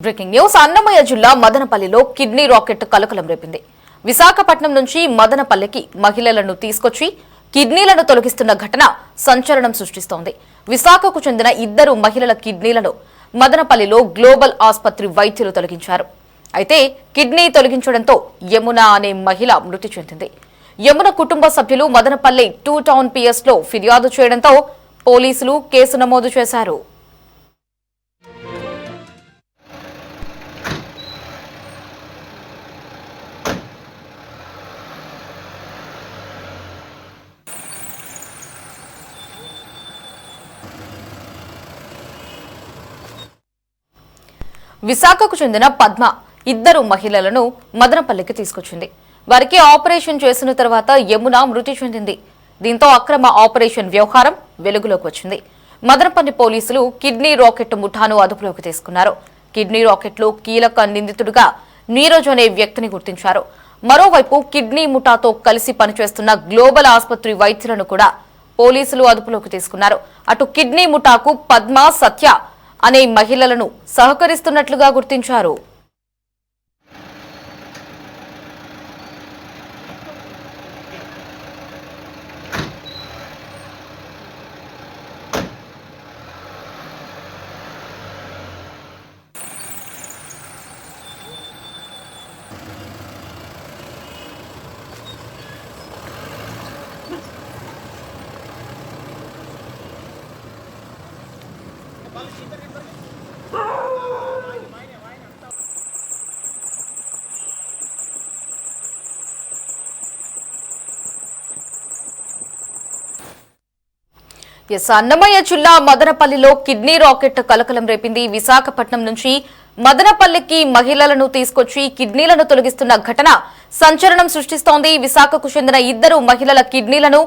Breaking news Annamayya జిల్లా మదనపల్లిలో kidney racket కలకలం రేపింది. విశాఖపట్నం నుంచి మదనపల్లికి మహిళలను తీసుకొచ్చి కిడ్నీలను తొలగిస్తున్న ఘటన సంచలనం సృష్టిస్తోంది. విశాఖకు చెందిన 2 మహిళల కిడ్నీలను మదనపల్లిలో గ్లోబల్ ఆసుపత్రి వైద్యులు తొలగించారు. అయితే కిడ్నీ తొలగించడంతో యమున అనే మహిళ మృతి చెందింది. యమున కుటుంబ సభ్యులు మదనపల్లి 2 టౌన్ PS లో ఫిర్యాదు చేయడంతో పోలీసులు కేసు నమోదు చేశారు. విశాఖకు చెందిన పద్మ 2 మహిళలను మదనపల్లికి తీసుకొచ్చింది. వారికి ఆపరేషన్ చేసిన తర్వాత యమున మృతి చెందింది. దీంతో అక్రమ ఆపరేషన్ వ్యవహారం వెలుగులోకి వచ్చింది. మదనపల్లి పోలీసులు కిడ్నీ రాకెట్ ముఠాను అదుపులోకి తీసుకున్నారు. కిడ్నీ రాకెట్లో కీలక నిందితుడిగా నీరజ్ అనే వ్యక్తిని గుర్తించారు. మరోవైపు కిడ్నీ ముఠాతో కలిసి పనిచేస్తున్న గ్లోబల్ ఆసుపత్రి వైద్యులను కూడా పోలీసులు అదుపులోకి తీసుకున్నారు. అటు కిడ్నీ ముఠాకు పద్మ, సత్య అనే మహిళలను సహకరిస్తున్నట్లుగా గుర్తించారు. అన్నమయ్య జిల్లా మదనపల్లిలో కిడ్నీ రాకెట్ కలకలం రేపింది. విశాఖపట్నం నుంచి మదనపల్లికి మహిళలను తీసుకొచ్చి కిడ్నీలను తొలగిస్తున్న ఘటన సంచలనం సృష్టిస్తోంది. విశాఖకు చెందిన 2 మహిళల కిడ్నీలను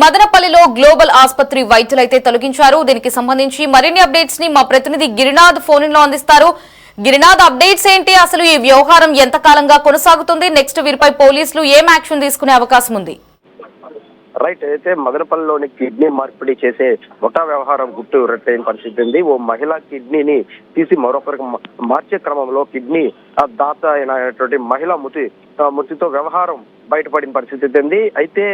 మదనపల్లిలో గ్లోబల్ ఆసుపత్రి వైద్యులైతే తొలగించారు. దీనికి సంబంధించి మరిన్ని అప్డేట్స్ ని మా ప్రతినిధి గిరినాథ్ ఫోన్ లో అందిస్తారు. గిరినాథ్, అప్డేట్స్ ఏంటి? అసలు ఈ వ్యవహారం ఎంతకాలంగా కొనసాగుతుంది? నెక్స్ట్ వీరిపై పోలీసులు ఏం యాక్షన్ తీసుకునే అవకాశం ఉంది? రైట్, అయితే మదనపల్లిలోని కిడ్నీ మార్పిడి చేసే ముఠా వ్యవహారం గుట్టు రట్టైన పరిస్థితి ఉంది. ఓ మహిళ కిడ్నీని తీసి మరొకరికి మార్చే క్రమంలో కిడ్నీ దాత అయినటువంటి మహిళ మృతితో వ్యవహారం బయటపడిన పరిస్థితి ఉంది. అయితే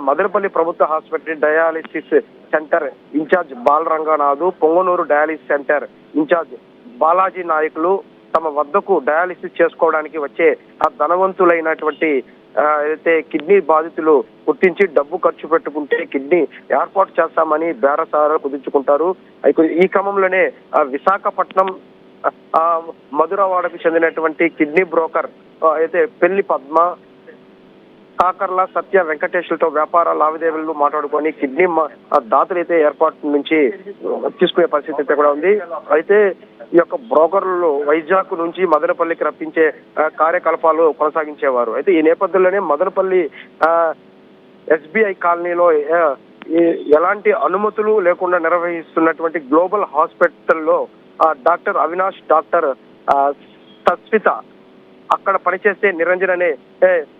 మదనపల్లి ప్రభుత్వ hospital dialysis centre incharge Balaranganath, Punganur dialysis centre incharge Balaji నాయకులు తమ వద్దకు డయాలిసిస్ చేసుకోవడానికి వచ్చే ఆ ధనవంతులైనటువంటి అయితే కిడ్నీ బాధితులు గుర్తించి డబ్బు ఖర్చు పెట్టుకుంటే కిడ్నీ ఏర్పాటు చేస్తామని బేరసారాలు కుదుర్చుకుంటారు. ఈ క్రమంలోనే విశాఖపట్నం మధురవాడకు చెందినటువంటి కిడ్నీ బ్రోకర్ అయితే పెళ్లి పద్మ, కాకర్ల సత్య, వెంకటేశ్వరతో వ్యాపార లావాదేవీలు మాట్లాడుకొని కిడ్నీ దాతలు అయితే ఏర్పాటు నుంచి తీసుకునే పరిస్థితి అయితే కూడా ఉంది. అయితే ఈ యొక్క బ్రోకర్లు వైజాగ్ నుంచి మదనపల్లికి రప్పించే కార్యకలాపాలు కొనసాగించేవారు. అయితే ఈ నేపథ్యంలోనే మదనపల్లి SBI కాలనీలో ఎలాంటి అనుమతులు లేకుండా నిర్వహిస్తున్నటువంటి గ్లోబల్ హాస్పిటల్లో డాక్టర్ అవినాష్, డాక్టర్ తస్విత అక్కడ పనిచేసే నిరంజన్ అనే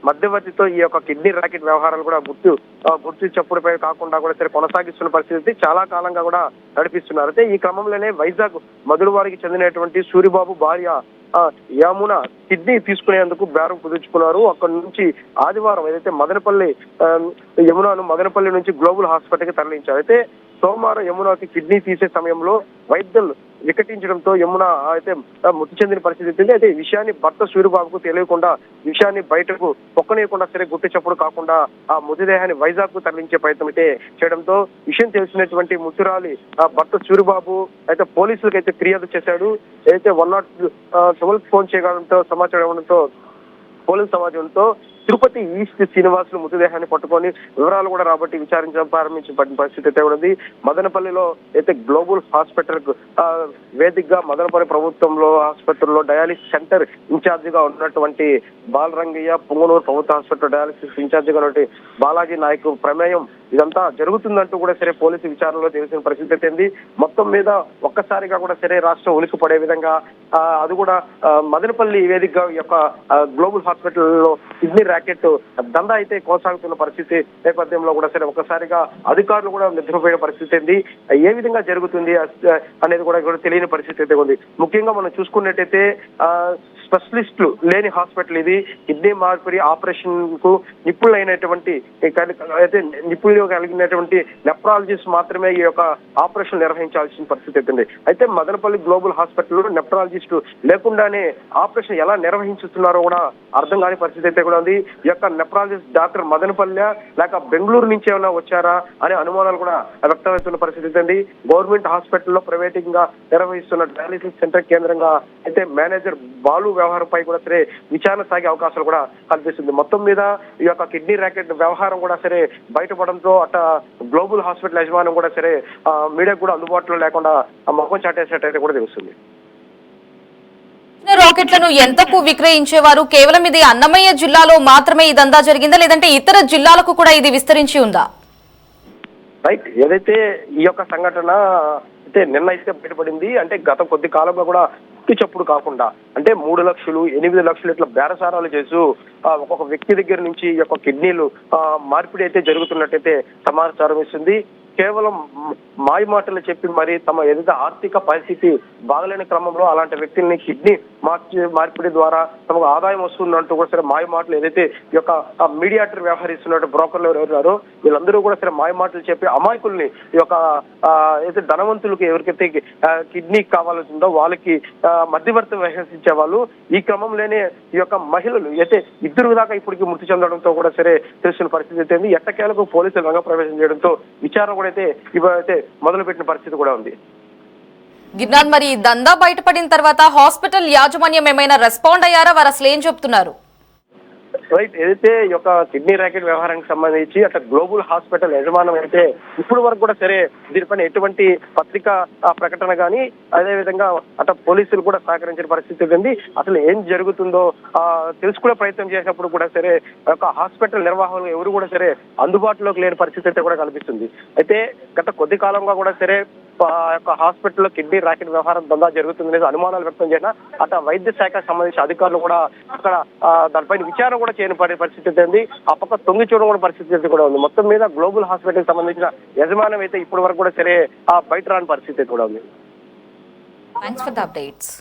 మధ్యవర్తితో ఈ యొక్క కిడ్నీ రాకెట్ వ్యవహారాలు కూడా గుర్తు చెప్పుడుపై కాకుండా కూడా సరే కొనసాగిస్తున్న పరిస్థితి చాలా కాలంగా కూడా నడిపిస్తున్నారు. అయితే ఈ క్రమంలోనే వైజాగ్ మధురవారికి చెందినటువంటి సూరిబాబు భార్య యమున కిడ్నీ తీసుకునేందుకు బేరం కుదుర్చుకున్నారు. అక్కడి నుంచి ఆదివారం ఏదైతే యమునను మదనపల్లి నుంచి గ్లోబల్ హాస్పిటల్కి తరలించారు. అయితే సోమవారం యమునకి కిడ్నీ తీసే సమయంలో వైద్యులు వికటించడంతో యమున అయితే మృతి చెందిన పరిస్థితి ఉంది. అయితే ఈ విషయాన్ని భర్త సూరిబాబుకు తెలియకుండా విషయాన్ని బయటకు పొక్కనీయకుండా సరే గుట్టు చప్పుడు కాకుండా ఆ మృతదేహాన్ని వైజాగ్ కు తరలించే ప్రయత్నం అయితే చేయడంతో విషయం తెలిసినటువంటి మృతురాలి భర్త సూరిబాబు అయితే పోలీసులకు అయితే ఫిర్యాదు చేశాడు. అయితే 112 ఫోన్ చేయడంతో సమాచారం ఇవ్వడంతో పోలీసు సమాచారంతో తిరుపతి ఈస్ట్ శ్రీనివాసులు మృతదేహాన్ని పట్టుకొని వివరాలు కూడా రాబట్టి విచారించడం ప్రారంభించిన పరిస్థితి అయితే ఉంది. మదనపల్లిలో అయితే గ్లోబల్ హాస్పిటల్ వేదికగా మదనపల్లి ప్రభుత్వంలో ఆసుపత్రిలో డయాలిసిస్ సెంటర్ ఇన్ఛార్జ్ గా ఉన్నటువంటి బాలరంగయ్య, పొంగనూరు ప్రభుత్వ హాస్పిటల్ డయాలిసిస్ ఇన్ఛార్జ్ గా ఉన్నటువంటి బాలాజీ నాయక్ ప్రమేయం ఇదంతా జరుగుతుందంటూ కూడా సరే పోలీసు విచారణలో తెలిసిన పరిస్థితి అయితే మొత్తం మీద ఒక్కసారిగా కూడా సరే రాష్ట్రం ఉలికి పడే విధంగా అది కూడా మదనపల్లి వేదికగా ఈ యొక్క గ్లోబల్ హాస్పిటల్లో కిడ్నీ ర్యాకెట్ దందా అయితే కొనసాగుతున్న పరిస్థితి నేపథ్యంలో కూడా సరే ఒకసారిగా అధికారులు కూడా నిద్రపోయిన పరిస్థితి ఉంది. ఏ విధంగా జరుగుతుంది అనేది కూడా తెలియని పరిస్థితి అయితే ఉంది. ముఖ్యంగా మనం చూసుకున్నట్టయితే స్పెషలిస్టులు లేని హాస్పిటల్ ఇది. కిడ్నీ మార్పిడి ఆపరేషన్ కు నిపుణులైనటువంటి అయితే నిపుణులు కలిగినటువంటి నెఫ్రాలజిస్ట్ మాత్రమే ఈ యొక్క ఆపరేషన్ నిర్వహించాల్సిన పరిస్థితి అవుతుంది. అయితే మదనపల్లి గ్లోబల్ హాస్పిటల్లో నెఫ్రాలజిస్టు లేకుండానే ఆపరేషన్ ఎలా నిర్వహించుతున్నారో కూడా అర్థం కాని పరిస్థితి అయితే కూడా ఉంది. ఈ యొక్క నెఫ్రాలజిస్ట్ డాక్టర్ మదనపల్లి లేక బెంగళూరు నుంచి ఏమైనా వచ్చారా అనే అనుమానాలు కూడా వ్యక్తమవుతున్న పరిస్థితి ఉంది. గవర్నమెంట్ హాస్పిటల్లో ప్రైవేటింగ్ గా నిర్వహిస్తున్న డయాలిసిస్ సెంటర్ కేంద్రంగా అయితే మేనేజర్ బాలు వ్యవహారంపై కూడా సరే విచారణ సాగే అవకాశాలు కూడా కనిపిస్తుంది. మొత్తం మీద ఈ యొక్క కిడ్నీ ర్యాకెట్ వ్యవహారం కూడా సరే బయటపడంతో అట గ్లోబల్ హాస్పిటల్ యజమానం కూడా సరే మీడియాకు కూడా అందుబాటులో లేకుండా మొహం చాటేసేటైతే కూడా తెలుస్తుంది. రాకెట్లను ఎంతకు విక్రయించేవారు? కేవలం ఇది అన్నమయ్య జిల్లాలో మాత్రమే ఈ దందా జరిగిందా, లేదంటే ఇతర జిల్లాలకు కూడా ఇది విస్తరించి ఉందా? రైట్, ఏదైతే ఈ యొక్క సంఘటన అయితే నిన్న అయితే బయటపడింది, అంటే గత కొద్ది కాలంగా కూడా చెప్పుడు కాకుండా అంటే 3 లక్షలు 8 లక్షలు ఇట్లా బేరసారాలు చేస్తూ ఒక్కొక్క వ్యక్తి దగ్గర నుంచి ఈ యొక్క కిడ్నీలు మార్పిడి అయితే జరుగుతున్నట్టయితే సమాచారం ఇస్తుంది. కేవలం మాయ మాటలు చెప్పి మరి తమ ఏదైతే ఆర్థిక పరిస్థితి బాగలేని క్రమంలో అలాంటి వ్యక్తుల్ని కిడ్నీ మార్పిడి ద్వారా తమకు ఆదాయం వస్తుందంటూ కూడా సరే మాయ మాటలు ఏదైతే ఈ యొక్క మీడియాటర్ వ్యవహరిస్తున్నట్టు బ్రోకర్లు ఎవరున్నారో వీళ్ళందరూ కూడా సరే మాయ మాటలు చెప్పి అమాయకుల్ని ఈ యొక్క ఏదైతే ధనవంతులకు ఎవరికైతే కిడ్నీ కావాల్సిందో వాళ్ళకి మధ్యవర్తి వహించే వాళ్ళు. ఈ క్రమంలోనే ఈ యొక్క మహిళలు అయితే 2 దాకా ఇప్పటికీ మృతి చెందడంతో కూడా సరే తెలిసిన పరిస్థితి అయితే ఎట్టకేలకు పోలీసులు రంగ ప్రవేశం చేయడంతో విచారణ కూడా అయితే ఇవైతే మొదలుపెట్టిన పరిస్థితి కూడా ఉంది. గిర్నాన్, మరి దందా బయటపడిన తర్వాత హాస్పిటల్ యాజమాన్యం ఏమైనా రెస్పాండ్ అయ్యారా? వారు అసలు ఏం చెప్తున్నారు? రైట్, ఏదైతే ఈ యొక్క కిడ్నీ ర్యాకెట్ వ్యవహారానికి సంబంధించి అట్లా గ్లోబల్ హాస్పిటల్ యజమానం అయితే ఇప్పుడు వరకు కూడా సరే దీనిపైన ఎటువంటి పత్రికా ప్రకటన కానీ అదేవిధంగా అట్లా పోలీసులు కూడా సహకరించిన పరిస్థితి ఉంది. అసలు ఏం జరుగుతుందో తెలుసుకునే ప్రయత్నం చేసినప్పుడు కూడా సరే ఒక హాస్పిటల్ నిర్వాహకులు ఎవరు కూడా సరే అందుబాటులోకి లేని పరిస్థితి అయితే కూడా కనిపిస్తుంది. అయితే గత కొద్ది కాలంగా కూడా సరే యొక్క హాస్పిటల్లో కిడ్నీ ర్యాకెట్ వ్యవహారం దందా జరుగుతుందనేది అనుమానాలు వ్యక్తం చేసిన అట్లా వైద్య శాఖకు సంబంధించిన అధికారులు కూడా అక్కడ దానిపైన విచారణ కూడా చేయని పరిస్థితి ఉంది. ఆ పక్క తొంగి చూడడం కూడా పరిస్థితి కూడా ఉంది. మొత్తం మీద గ్లోబల్ హాస్పిటల్ సంబంధించిన యజమానం అయితే ఇప్పటి వరకు కూడా సరే బయట రాని పరిస్థితి కూడా ఉంది. Thanks for the updates.